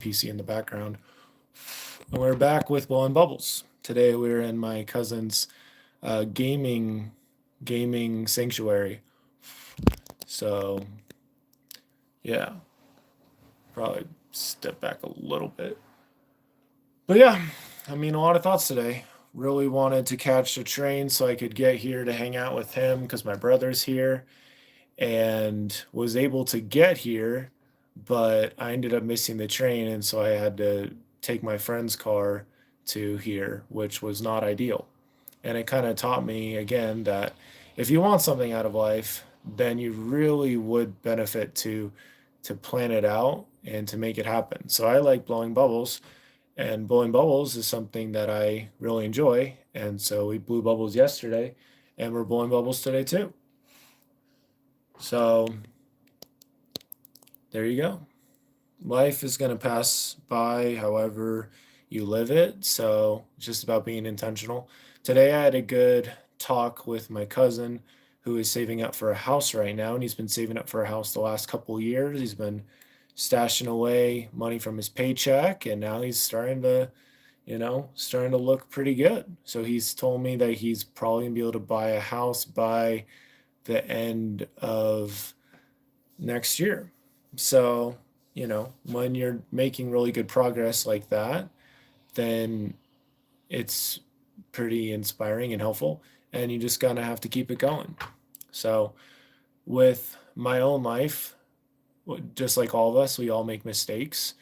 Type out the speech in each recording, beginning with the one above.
PC in the background. And we're back with Blowing Bubbles. Today we're in my cousin's gaming sanctuary. So yeah, probably step back a little bit. But yeah, I mean a lot of thoughts today. Really wanted to catch a train so I could get here to hang out with him because my brother's here, and was able to get here, but I ended up missing the train, and so I had to take my friend's car to here, which was not ideal. And it kind of taught me again that if you want something out of life, then you really would benefit to plan it out and to make it happen. So I like blowing bubbles, and blowing bubbles is something that I really enjoy. And so we blew bubbles yesterday, and we're blowing bubbles today too. So there you go. Life is going to pass by however you live it. So it's just about being intentional. Today I had a good talk with my cousin who is saving up for a house right now, and he's been saving up for a house the last couple of years. He's been stashing away money from his paycheck, and now he's starting to look pretty good. So he's told me that he's probably gonna be able to buy a house by the end of next year. So, when you're making really good progress like that, then it's pretty inspiring and helpful, and you just gotta have to keep it going. So, with my own life, just like all of us, we all make mistakes.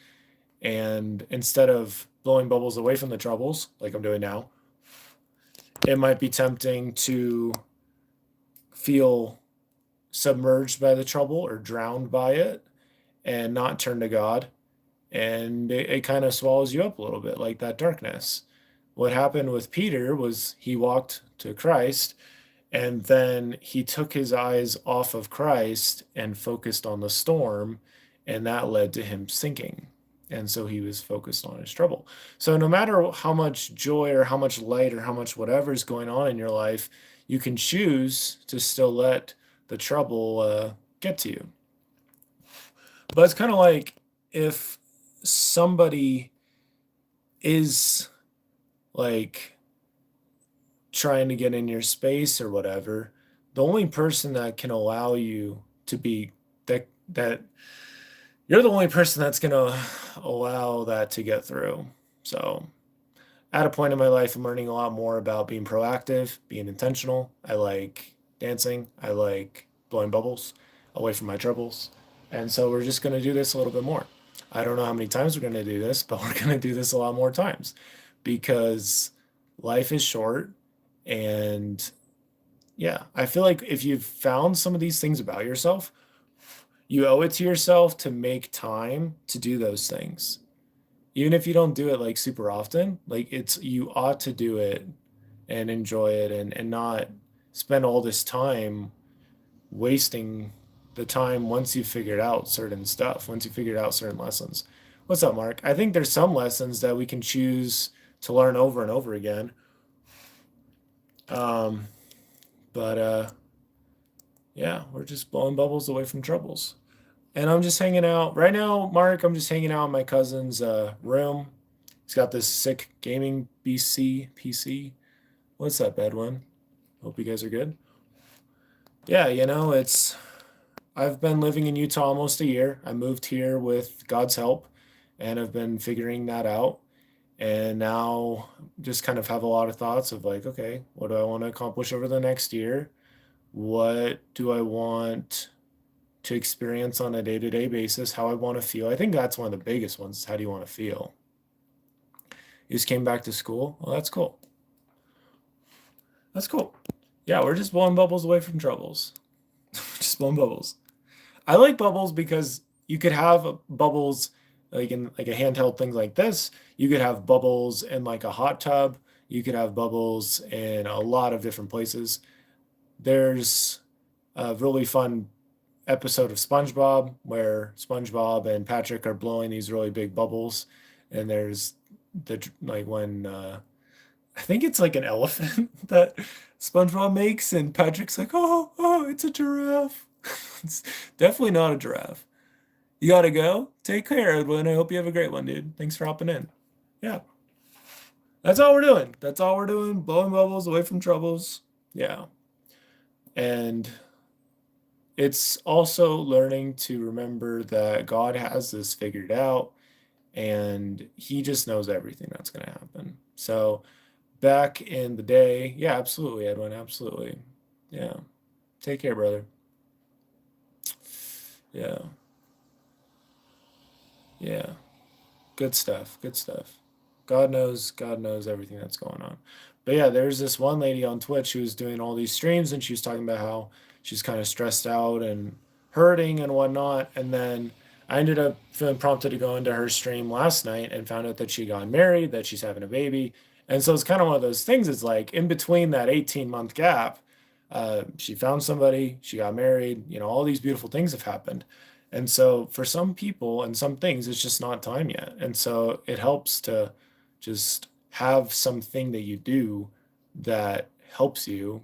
And instead of blowing bubbles away from the troubles, like I'm doing now, it might be tempting to feel submerged by the trouble or drowned by it and not turn to God. And it kind of swallows you up a little bit, like that darkness. What happened with Peter was he walked to Christ, and then he took his eyes off of Christ and focused on the storm, and that led to him sinking. And so he was focused on his trouble. So no matter how much joy or how much light or how much whatever is going on in your life, you can choose to still let the trouble get to you. But it's kind of like if somebody is like trying to get in your space or whatever, the only person that can allow you to be that you're the only person that's going to allow that to get through. So at a point in my life, I'm learning a lot more about being proactive, being intentional. I like dancing. I like blowing bubbles away from my troubles. And so we're just going to do this a little bit more. I don't know how many times we're going to do this, but we're going to do this a lot more times because life is short. And yeah, I feel like if you've found some of these things about yourself, you owe it to yourself to make time to do those things. Even if you don't do it like super often, like you ought to do it and enjoy it, and not spend all this time wasting the time once you've figured out certain stuff, once you figured out certain lessons. What's up, Mark? I think there's some lessons that we can choose to learn over and over again. But yeah, we're just blowing bubbles away from troubles. And I'm just hanging out right now, Mark. I'm just hanging out in my cousin's room. He's got this sick gaming PC. What's that bad one? Hope you guys are good. Yeah, I've been living in Utah almost a year. I moved here with God's help, and I've been figuring that out. And now just kind of have a lot of thoughts of like, okay, what do I want to accomplish over the next year? What do I want to experience on a day-to-day basis? How I want to feel? I think that's one of the biggest ones. How do you want to feel? You just came back to school? Well, that's cool. That's cool. Yeah, we're just blowing bubbles away from troubles. Just blowing bubbles. I like bubbles because you could have bubbles like in like a handheld thing like this. You could have bubbles in like a hot tub. You could have bubbles in a lot of different places. There's a really fun episode of SpongeBob where SpongeBob and Patrick are blowing these really big bubbles, and there's when I think it's like an elephant that SpongeBob makes, and Patrick's like, oh, it's a giraffe. It's definitely not a giraffe. You gotta go. Take care, Edwin. I hope you have a great one, dude. Thanks for hopping in. Yeah. That's all we're doing. That's all we're doing. Blowing bubbles away from troubles. Yeah. And it's also learning to remember that God has this figured out and he just knows everything that's going to happen. So back in the day, yeah, absolutely, Edwin, absolutely. Yeah. Take care, brother. Yeah. Yeah. Good stuff. Good stuff. God knows everything that's going on. But yeah, there's this one lady on Twitch who was doing all these streams and she was talking about how she's kind of stressed out and hurting and whatnot. And then I ended up feeling prompted to go into her stream last night and found out that she got married, that she's having a baby. And so it's kind of one of those things. It's like in between that 18-month gap, she found somebody, she got married, all these beautiful things have happened. And so for some people and some things, it's just not time yet. And so it helps to just have something that you do that helps you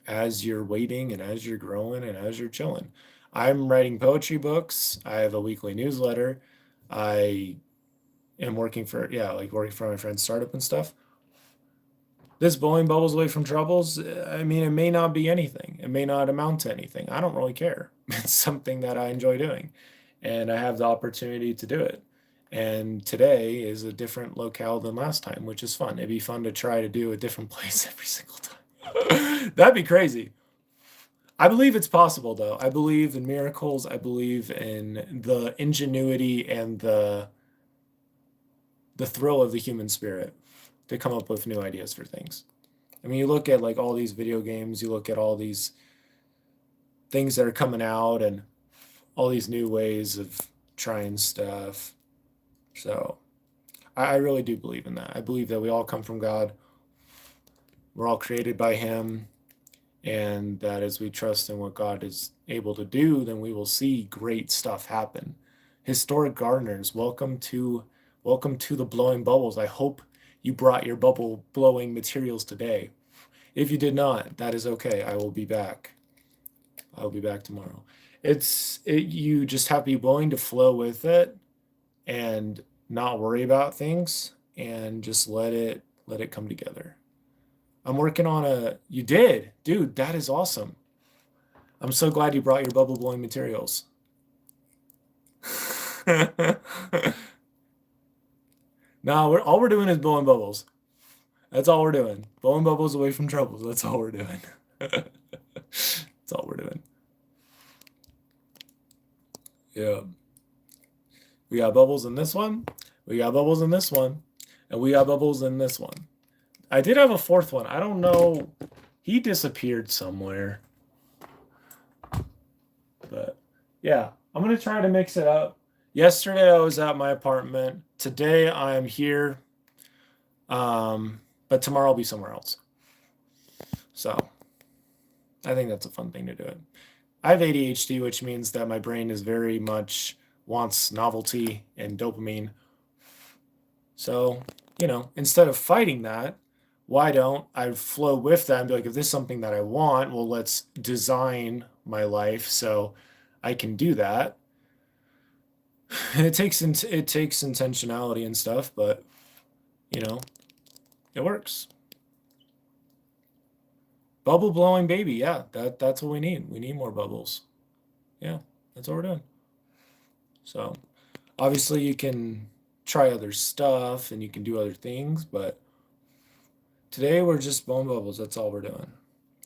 as you're waiting and as you're growing and as you're chilling. I'm writing poetry books. I have a weekly newsletter. I am working for, yeah, like working for my friend's startup and stuff. This blowing bubbles away from troubles, I mean, it may not be anything. It may not amount to anything. I don't really care. It's something that I enjoy doing, and I have the opportunity to do it. And today is a different locale than last time, which is fun. It'd be fun to try to do a different place every single time. That'd be crazy. I believe it's possible, though. I believe in miracles. I believe in the ingenuity and the thrill of the human spirit to come up with new ideas for things. I mean, you look at like all these video games, you look at all these things that are coming out and all these new ways of trying stuff. So I really do believe in that. I believe that we all come from God. We're all created by Him. And that as we trust in what God is able to do, then we will see great stuff happen. Historic gardeners, welcome to the blowing bubbles. I hope you brought your bubble blowing materials today. If you did not, that is okay. I will be back. I'll be back tomorrow. You just have to be willing to flow with it and not worry about things and just let it come together. I'm working on you did, dude, that is awesome. I'm so glad you brought your bubble blowing materials. No, all we're doing is blowing bubbles. That's all we're doing. Blowing bubbles away from troubles. That's all we're doing. That's all we're doing. Yeah. We got bubbles in this one. We got bubbles in this one. And we got bubbles in this one. I did have a fourth one. I don't know. He disappeared somewhere. But yeah, I'm going to try to mix it up. Yesterday I was at my apartment. Today I'm here. But tomorrow I'll be somewhere else. So I think that's a fun thing to do it. I have ADHD, which means that my brain is very much wants novelty and dopamine. So, instead of fighting that, why don't I flow with that and be like, if this is something that I want, well, let's design my life so I can do that. And it takes intentionality and stuff, but it works. Bubble blowing baby, yeah, that's what we need. We need more bubbles. Yeah, that's what we're doing. So obviously you can try other stuff and you can do other things, but today we're just blowing bubbles. That's all we're doing.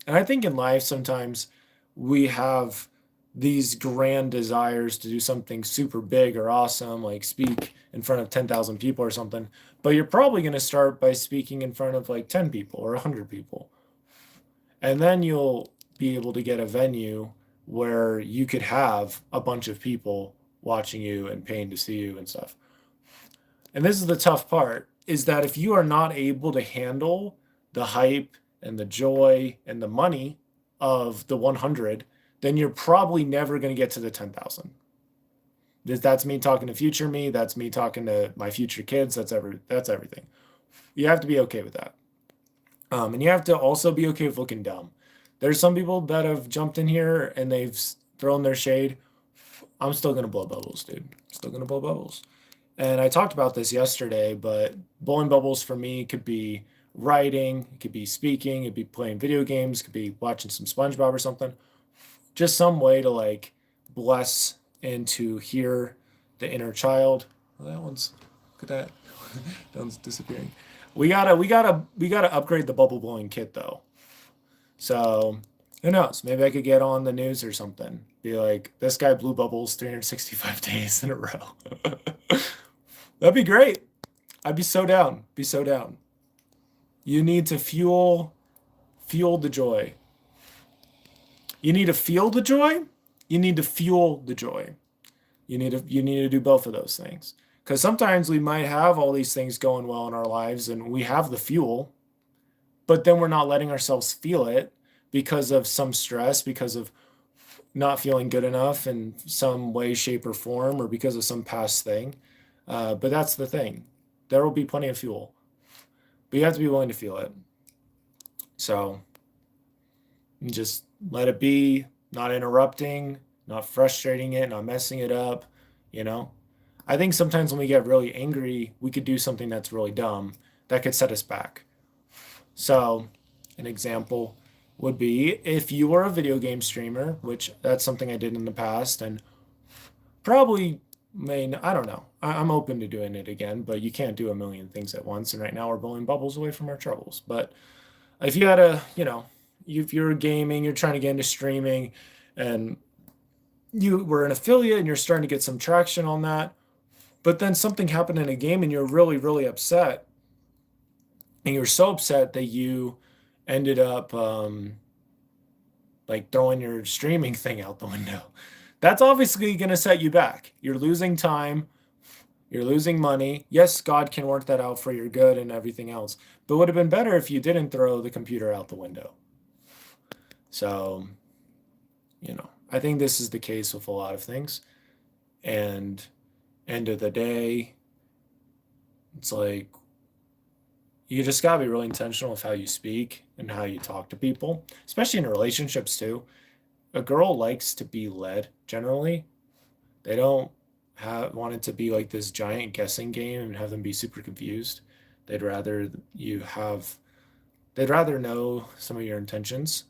And I think in life sometimes we have these grand desires to do something super big or awesome, like speak in front of 10,000 people or something, but you're probably going to start by speaking in front of like 10 people or 100 people. And then you'll be able to get a venue where you could have a bunch of people watching you and paying to see you and stuff. And this is the tough part, is that if you are not able to handle the hype and the joy and the money of the 100, then you're probably never going to get to the 10,000. That's me talking to future me. That's me talking to my future kids. That's everything. You have to be okay with that. And you have to also be okay with looking dumb. There's some people that have jumped in here and they've thrown their shade. I'm still gonna blow bubbles, dude. Still gonna blow bubbles. And I talked about this yesterday, but blowing bubbles for me could be writing, it could be speaking, it could be playing video games, it could be watching some SpongeBob or something. Just some way to like bless and to hear the inner child. Well, that one's look at that. That one's disappearing. We gotta upgrade the bubble blowing kit though. So who knows? Maybe I could get on the news or something. Be like, this guy blew bubbles 365 days in a row. That'd be great. I'd be so down. Be so down. You need to fuel the joy. You need to feel the joy. You need to fuel the joy. You need to do both of those things. Because sometimes we might have all these things going well in our lives and we have the fuel, but then we're not letting ourselves feel it because of some stress, because of not feeling good enough in some way, shape, or form, or because of some past thing. But that's the thing. There will be plenty of fuel, but you have to be willing to feel it. So just let it be, not interrupting, not frustrating it, not messing it up, you know? I think sometimes when we get really angry, we could do something that's really dumb that could set us back. So, an example would be if you were a video game streamer, which that's something I did in the past and probably I don't know. I'm open to doing it again, but you can't do a million things at once. And right now we're blowing bubbles away from our troubles. But if you had if you're gaming, you're trying to get into streaming and you were an affiliate and you're starting to get some traction on that, but then something happened in a game and you're really, really upset. And you're so upset that you ended up like throwing your streaming thing out the window. That's obviously going to set you back. You're losing time. You're losing money. Yes, God can work that out for your good and everything else. But it would have been better if you didn't throw the computer out the window. So, I think this is the case with a lot of things. And end of the day, it's like you just gotta be really intentional with how you speak and how you talk to people, especially in relationships too. A girl likes to be led generally. They don't want it to be like this giant guessing game and have them be super confused. They'd rather they'd rather know some of your intentions.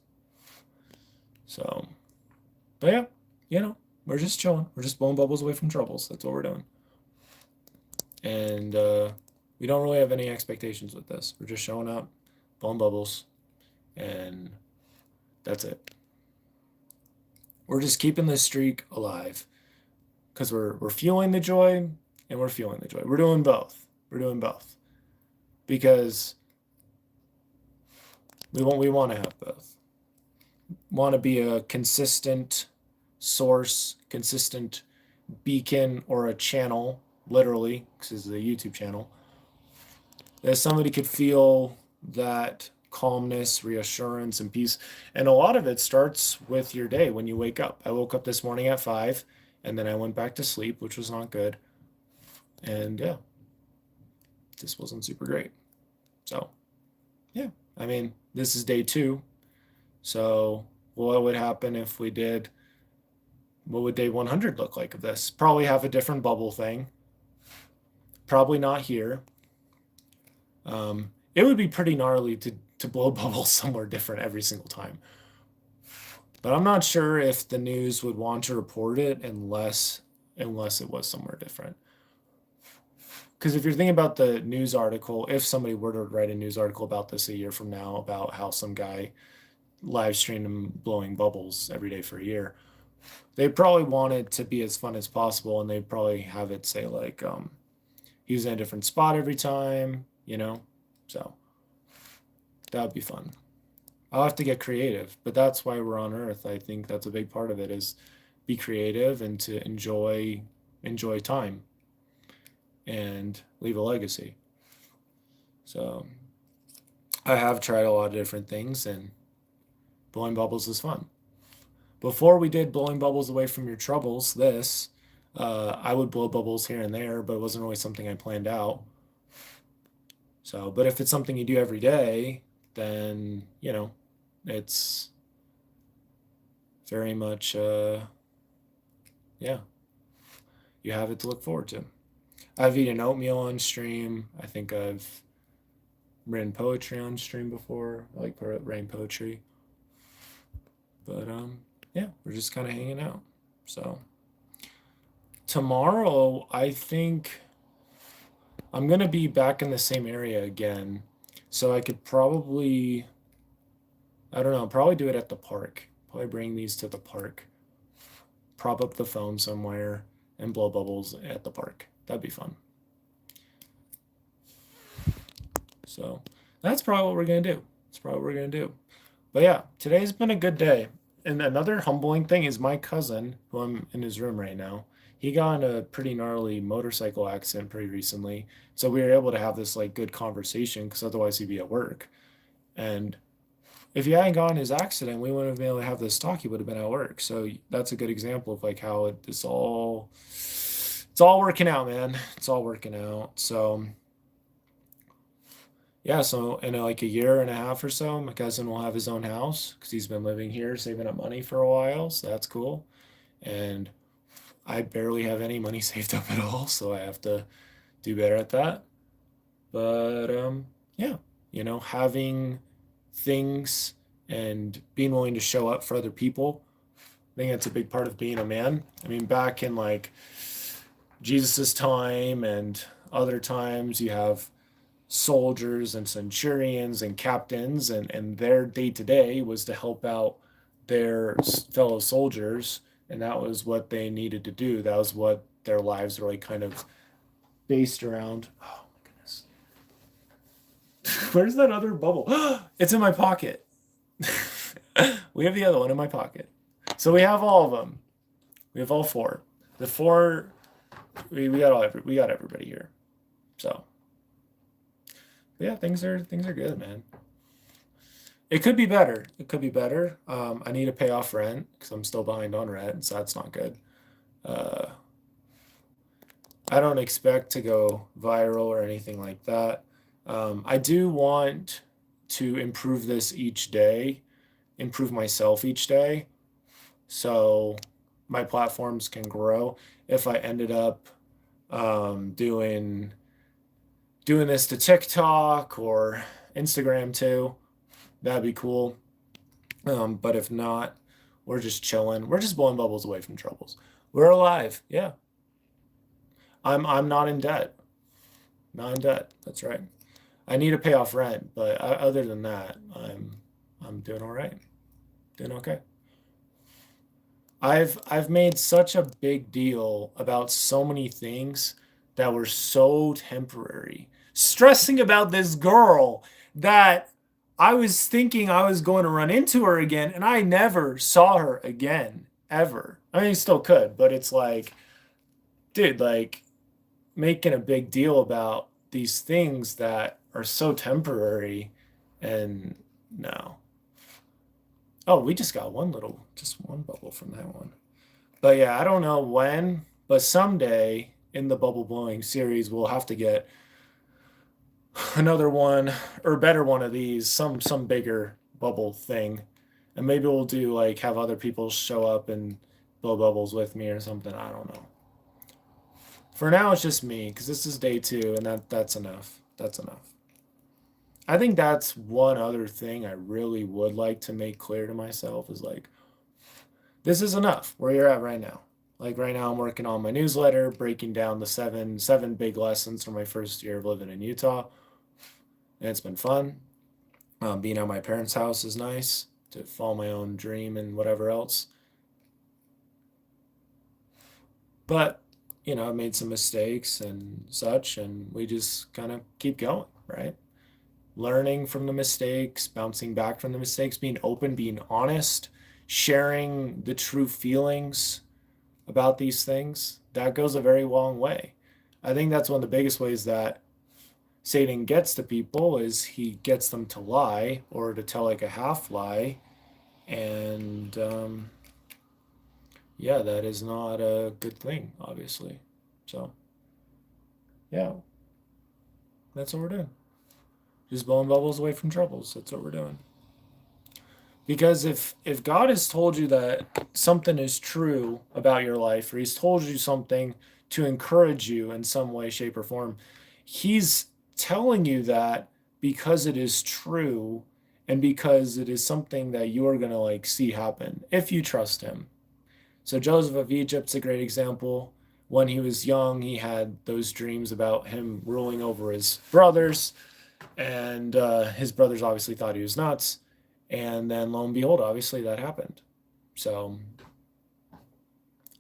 So, but yeah, we're just chilling. We're just blowing bubbles away from troubles. That's what we're doing. And we don't really have any expectations with this. We're just showing up, blowing bubbles, and that's it. We're just keeping this streak alive because we're fueling the joy and we're feeling the joy. We're doing both. We're doing both because we want to have both. Want to be a consistent source, consistent beacon, or a channel, literally, because this is a YouTube channel, that somebody could feel that calmness, reassurance, and peace. And a lot of it starts with your day when you wake up. I woke up this morning at 5, and then I went back to sleep, which was not good. And yeah, this wasn't super great. So yeah, I mean, this is day 2. So what would happen if we did, what would day 100 look like of this? Probably have a different bubble thing. Probably not here. It would be pretty gnarly to blow bubbles somewhere different every single time. But I'm not sure if the news would want to report it unless it was somewhere different. Because if you're thinking about the news article, if somebody were to write a news article about this a year from now, about how some guy live streamed him blowing bubbles every day for a year, they probably want it to be as fun as possible, and they probably have it say like he was in a different spot every time, so that would be fun. I'll have to get creative, but that's why we're on Earth. I think that's a big part of it, is be creative and to enjoy time and leave a legacy. So I have tried a lot of different things, and blowing bubbles is fun. Before we did blowing bubbles away from your troubles, I would blow bubbles here and there, but it wasn't really something I planned out. So, but if it's something you do every day, then, it's very much, yeah, you have it to look forward to. I've eaten oatmeal on stream. I think I've written poetry on stream before. I like writing poetry. But yeah, we're just kind of hanging out. So tomorrow, I think I'm gonna be back in the same area again. So I could probably, I don't know, probably do it at the park. Probably bring these to the park, prop up the phone somewhere, and blow bubbles at the park. That'd be fun. So that's probably what we're gonna do. That's probably what we're gonna do. But yeah, today's been a good day. And another humbling thing is my cousin, who I'm in his room right now, he got in a pretty gnarly motorcycle accident pretty recently. So we were able to have this like good conversation because otherwise he'd be at work. And if he hadn't gotten his accident, we wouldn't have been able to have this talk. He would have been at work. So that's a good example of like how it's all working out, man. It's all working out. So yeah, so in like a year and a half or so, my cousin will have his own house because he's been living here, saving up money for a while. So that's cool. And I barely have any money saved up at all, so I have to do better at that. But yeah, having things and being willing to show up for other people, I think that's a big part of being a man. I mean, back in like Jesus's time and other times, you have soldiers and centurions and captains, and their day to day was to help out their fellow soldiers, and that was what they needed to do. That was what their lives were like kind of based around. Oh my goodness. Where's that other bubble? It's in my pocket. We have the other one in my pocket. So we have all of them. We have all four. The four we got everybody here. So yeah, things are good, man. It could be better. It could be better. I need to pay off rent because I'm still behind on rent, so that's not good. Uh, I don't expect to go viral or anything like that. I do want to improve this each day, improve myself each day, so my platforms can grow. If I ended up doing this to TikTok or Instagram too, that'd be cool. But if not, we're just chilling. We're just blowing bubbles away from troubles. We're alive. Yeah. I'm not in debt. Not in debt. That's right. I need to pay off rent, but other than that, I'm doing all right. Doing okay. I've made such a big deal about so many things that were so temporary. Stressing about this girl that I was thinking I was going to run into her again, and I never saw her again, ever. I mean, still could, but it's like, dude, like making a big deal about these things that are so temporary, and no. Oh, we just got just one bubble from that one. But yeah, I don't know when, but someday in the bubble blowing series, we'll have to get another one or better one of these, some bigger bubble thing. And maybe we'll do like have other people show up and blow bubbles with me or something. I don't know. For now, it's just me because this is day 2, and that's enough. That's enough. I think that's one other thing I really would like to make clear to myself is like, this is enough where you're at right now. Like right now, I'm working on my newsletter, breaking down the seven big lessons from my first year of living in Utah, and it's been fun. Being at my parents' house is nice to follow my own dream and whatever else. But I made some mistakes and such, and we just kind of keep going, right? Learning from the mistakes, bouncing back from the mistakes, being open, being honest, sharing the true feelings about these things. That goes a very long way. I think that's one of the biggest ways that Satan gets to people is he gets them to lie or to tell like a half lie. And yeah, that is not a good thing, obviously. So, yeah, that's what we're doing. Just blowing bubbles away from troubles. That's what we're doing. Because if God has told you that something is true about your life, or He's told you something to encourage you in some way, shape, or form. He's telling you that because it is true and because it is something that you are going to like see happen if you trust him. So Joseph of Egypt's a great example. When he was young, he had those dreams about him ruling over his brothers, and his brothers obviously thought he was nuts. And then lo and behold, obviously that happened. So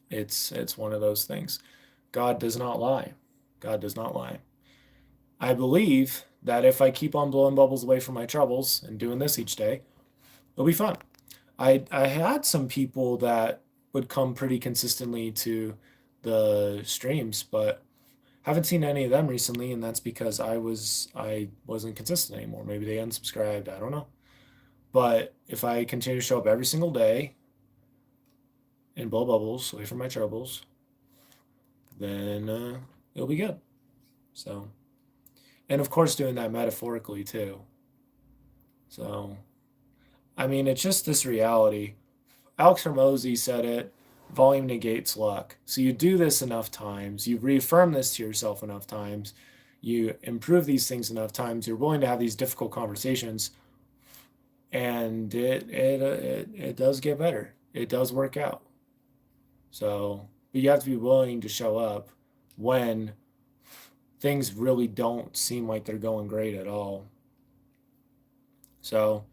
it's one of those things. God does not lie. God does not lie. I believe that if I keep on blowing bubbles away from my troubles and doing this each day, it'll be fun. I had some people that would come pretty consistently to the streams, but haven't seen any of them recently, and that's because I wasn't consistent anymore. Maybe they unsubscribed, I don't know. But if I continue to show up every single day and blow bubbles away from my troubles, then it'll be good. So, and of course, doing that metaphorically too. So, I mean, it's just this reality. Alex Hormozy said it, volume negates luck. So you do this enough times, you reaffirm this to yourself enough times, you improve these things enough times, you're willing to have these difficult conversations, and it does get better. It does work out. So, but you have to be willing to show up when things really don't seem like they're going great at all. So,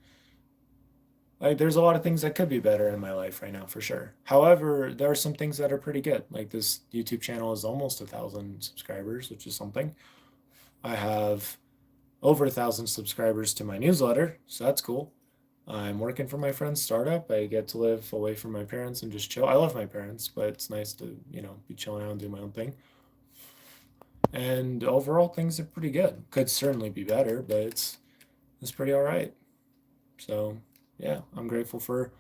like, there's a lot of things that could be better in my life right now, for sure. However, there are some things that are pretty good. Like this YouTube channel is almost 1,000 subscribers, which is something. I have over 1,000 subscribers to my newsletter, so that's cool. I'm working for my friend's startup. I get to live away from my parents and just chill. I love my parents, but it's nice to, be chilling out and do my own thing. And overall, things are pretty good. Could certainly be better, but it's pretty all right. So, yeah, I'm grateful for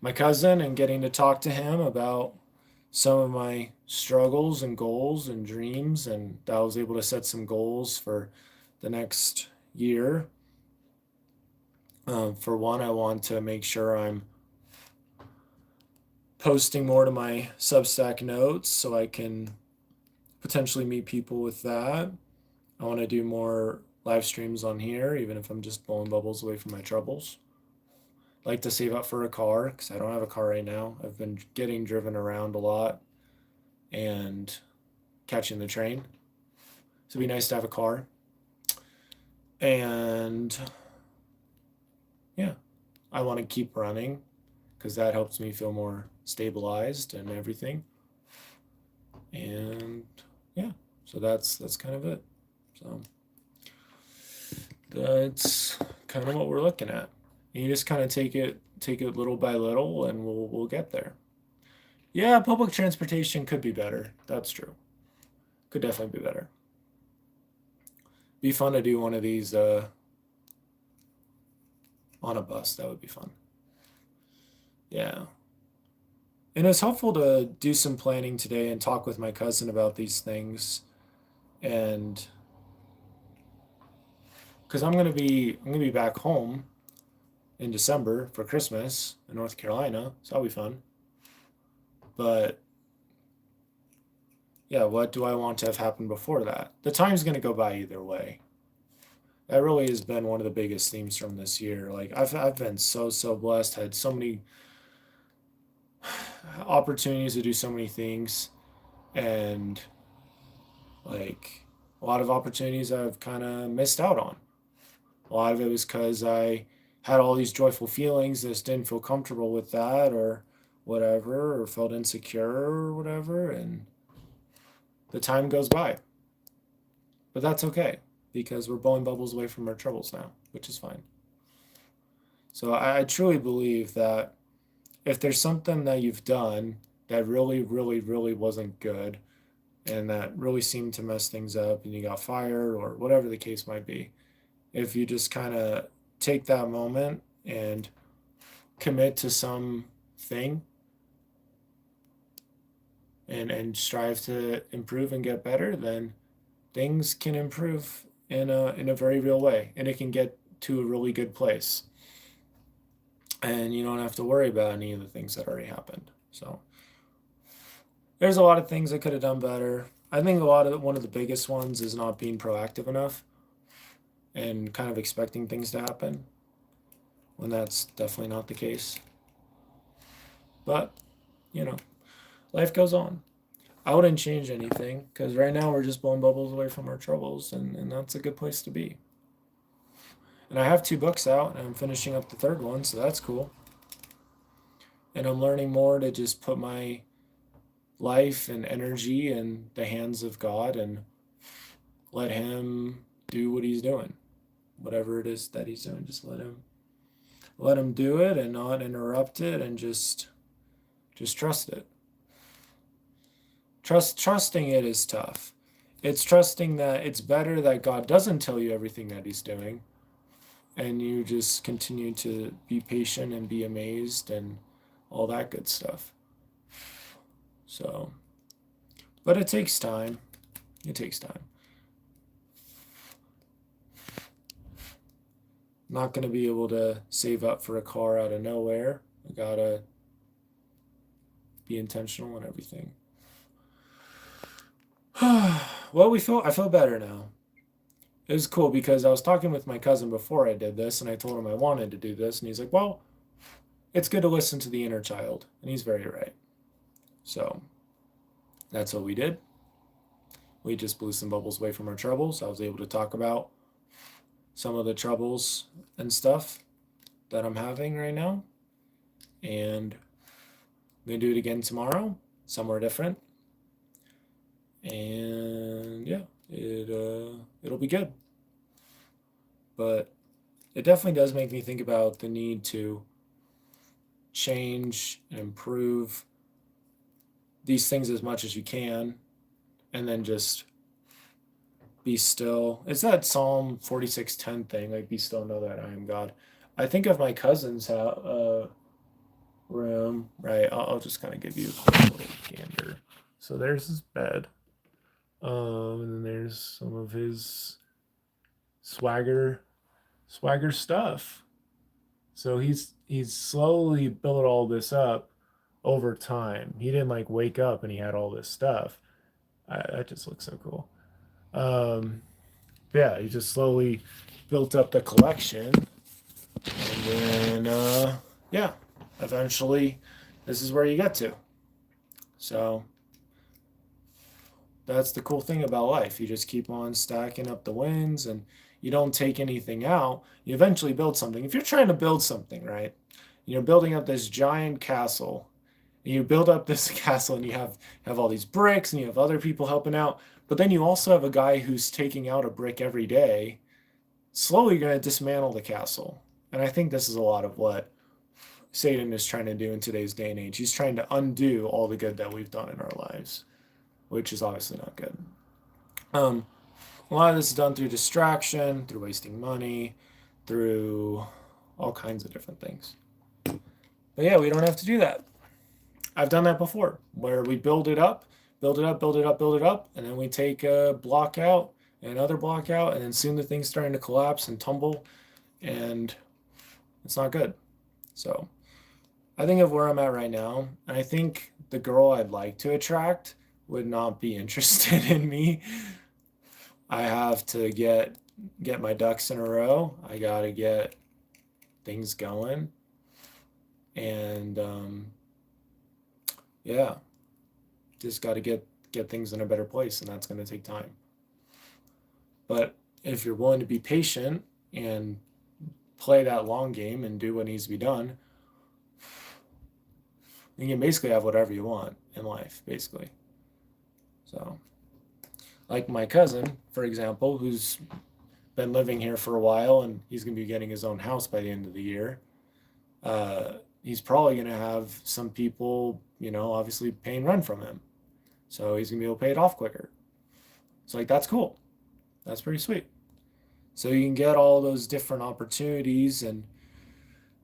my cousin and getting to talk to him about some of my struggles and goals and dreams, and that I was able to set some goals for the next year. For one, I want to make sure I'm posting more to my Substack notes so I can potentially meet people with that. I want to do more live streams on here, even if I'm just blowing bubbles away from my troubles. I like to save up for a car because I don't have a car right now. I've been getting driven around a lot and catching the train. So it'd be nice to have a car. And yeah, I want to keep running because that helps me feel more stabilized and everything. And yeah, so that's kind of it. So that's kind of what we're looking at. And you just kind of take it little by little, and we'll get there. Yeah, public transportation could be better. That's true. Could definitely be better. Be fun to do one of these on a bus. That would be fun. Yeah. And it's helpful to do some planning today and talk with my cousin about these things. And because I'm gonna be back home in December for Christmas in North Carolina, so that'll be fun. But yeah, what do I want to have happen before that? The time's gonna go by either way. That really has been one of the biggest themes from this year. Like I've been so blessed, had so many opportunities to do so many things, and like a lot of opportunities I've kind of missed out on. A lot of it was because I had all these joyful feelings, just didn't feel comfortable with that or whatever, or felt insecure or whatever, and the time goes by. But that's okay because we're blowing bubbles away from our troubles now, which is fine. So I truly believe that if there's something that you've done that really, really, really wasn't good and that really seemed to mess things up and you got fired or whatever the case might be, if you just kind of take that moment and commit to something and strive to improve and get better, then things can improve in a very real way, and it can get to a really good place. And you don't have to worry about any of the things that already happened. So There's a lot of things I could have done better. I think one of the biggest ones is not being proactive enough and kind of expecting things to happen when that's definitely not the case. But, you know, life goes on. I wouldn't change anything because right now we're just blowing bubbles away from our troubles, and that's a good place to be. And I have 2 books out, and I'm finishing up the third one, so that's cool. And I'm learning more to just put my life and energy in the hands of God and let Him do what He's doing, whatever it is that He's doing. Just let Him do it and not interrupt it, and just trust it. Trusting it is tough. It's trusting that it's better that God doesn't tell you everything that He's doing, and you just continue to be patient and be amazed and all that good stuff. So, but it takes time. It takes time. I'm not going to be able to save up for a car out of nowhere. I gotta be intentional and everything. Well, I feel better now. It was cool because I was talking with my cousin before I did this, and I told him I wanted to do this, and he's like, "Well, it's good to listen to the inner child," and he's very right. So that's what we did. We just blew some bubbles away from our troubles. I was able to talk about some of the troubles and stuff that I'm having right now, and I'm gonna do it again tomorrow, somewhere different, and yeah, it'll be good. But it definitely does make me think about the need to change and improve these things as much as you can, and then just be still. It's that Psalm 46:10 thing, like, be still, know that I am God. I think of my cousin's room, right? I'll just kind of give you a quick little gander. So there's his bed. And then there's some of his swagger stuff. So he's slowly built all this up over time. He didn't like wake up and he had all this stuff. That just looks so cool. Yeah, he just slowly built up the collection, and then yeah, eventually, this is where you get to. So that's the cool thing about life. You just keep on stacking up the wins, and you don't take anything out. You eventually build something. If you're trying to build something, right? You're building up this giant castle. And you build up this castle, and you have all these bricks, and you have other people helping out. But then you also have a guy who's taking out a brick every day. Slowly, you're going to dismantle the castle. And I think this is a lot of what Satan is trying to do in today's day and age. He's trying to undo all the good that we've done in our lives, which is obviously not good. A lot of this is done through distraction, through wasting money, through all kinds of different things. But yeah, we don't have to do that. I've done that before, where we build it up, build it up, build it up, build it up, and then we take a block out and another block out, and then soon the thing's starting to collapse and tumble, and it's not good. So I think of where I'm at right now, and I think the girl I'd like to attract would not be interested in me. I have to get my ducks in a row. I gotta get things going, and yeah, just got to get things in a better place, and that's going to take time. But if you're willing to be patient and play that long game and do what needs to be done, you can basically have whatever you want in life, basically. So, like my cousin, for example, who's been living here for a while, and he's going to be getting his own house by the end of the year. He's probably going to have some people, obviously paying rent from him. So he's going to be able to pay it off quicker. So, like, that's cool. That's pretty sweet. So you can get all those different opportunities and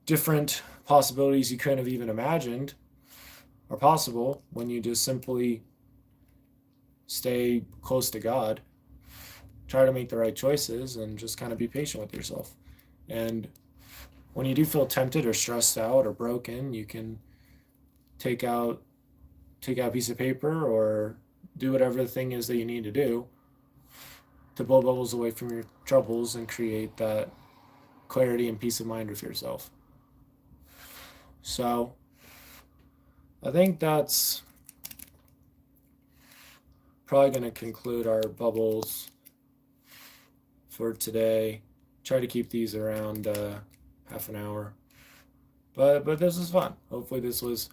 different possibilities you couldn't have even imagined are possible when you just simply stay close to God, try to make the right choices, and just kind of be patient with yourself. And when you do feel tempted or stressed out or broken, you can take out take out a piece of paper or do whatever the thing is that you need to do to blow bubbles away from your troubles and create that clarity and peace of mind with yourself. So I think that's probably going to conclude our bubbles for today. Try to keep these around half an hour. But this was fun. Hopefully this was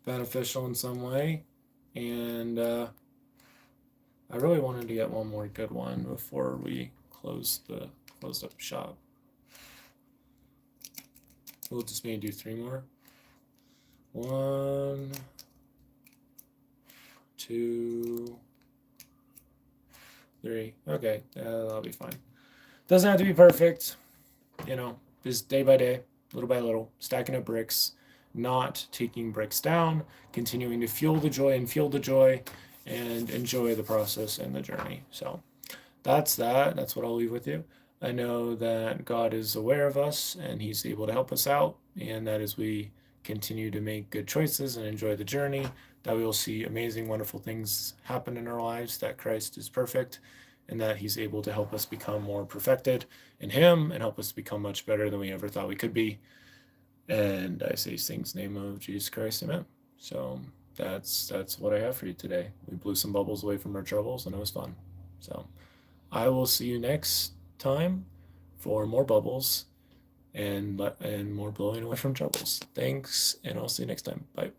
beneficial in some way. And I really wanted to get one more good one before we closed up shop. We'll just maybe do 3 more. 1, 2, 3. Okay, that'll be fine. Doesn't have to be perfect, just day by day, little by little, stacking up bricks, not taking bricks down, continuing to fuel the joy and feel the joy, and enjoy the process and the journey. So that's that. That's what I'll leave with you. I know that God is aware of us and He's able to help us out, and that as we continue to make good choices and enjoy the journey, that we will see amazing, wonderful things happen in our lives, that Christ is perfect, and that He's able to help us become more perfected in Him and help us become much better than we ever thought we could be. And I say these things in the name of Jesus Christ, amen. So that's what I have for you today. We blew some bubbles away from our troubles, and it was fun. So I will see you next time for more bubbles and more blowing away from troubles. Thanks, and I'll see you next time. Bye.